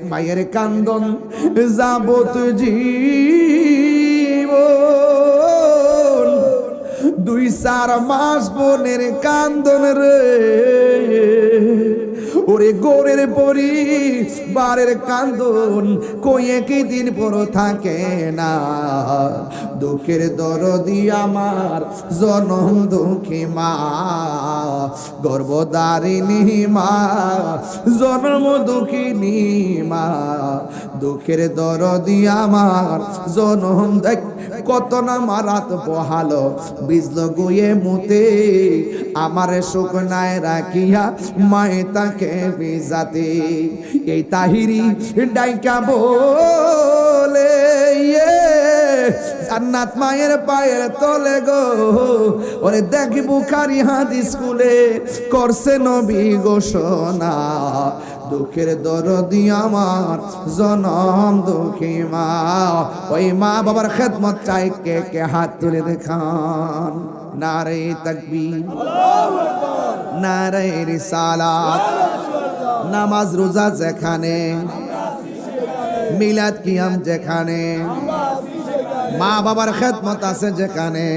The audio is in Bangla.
মায়ের কান্দন যাবত জীবন, 2-4 মাস বোনের কান্দন রে, ওরে গোরের পরি বারের কান্দন কয়ে কি দিন পর থাকে না। দুঃখের দরদি আমার জনম দুঃখী মা, গর্ভধারিণী মা, জন্ম দুঃখিনী মা, দুঃখের দরদি আমার জনম দেখ কত না মারাত বহালো বিজল গুয়ে মুতে, আমার শুকনায় রাখিয়া মায়ে তাকে বিজাতে। এই তাহিরি ডাইকা বলে জান্নাত মায়ের পায়ের তলে গো, ওরে দেখ বুখারী হাদিস স্কুলে করছে নবী ঘোষণা, দুঃখের দরদি আমার জনম দুঃখী মা। ওই মা বাবার খেদমত চাই কে কে হাত তুলে দেখান। নারে তাকবীর, নারে রিসালাত, নামাজ রোজা যেখানে, মিলাদ কিয়াম যেখানে, মা বাবার খেদমত আছে যেখানে,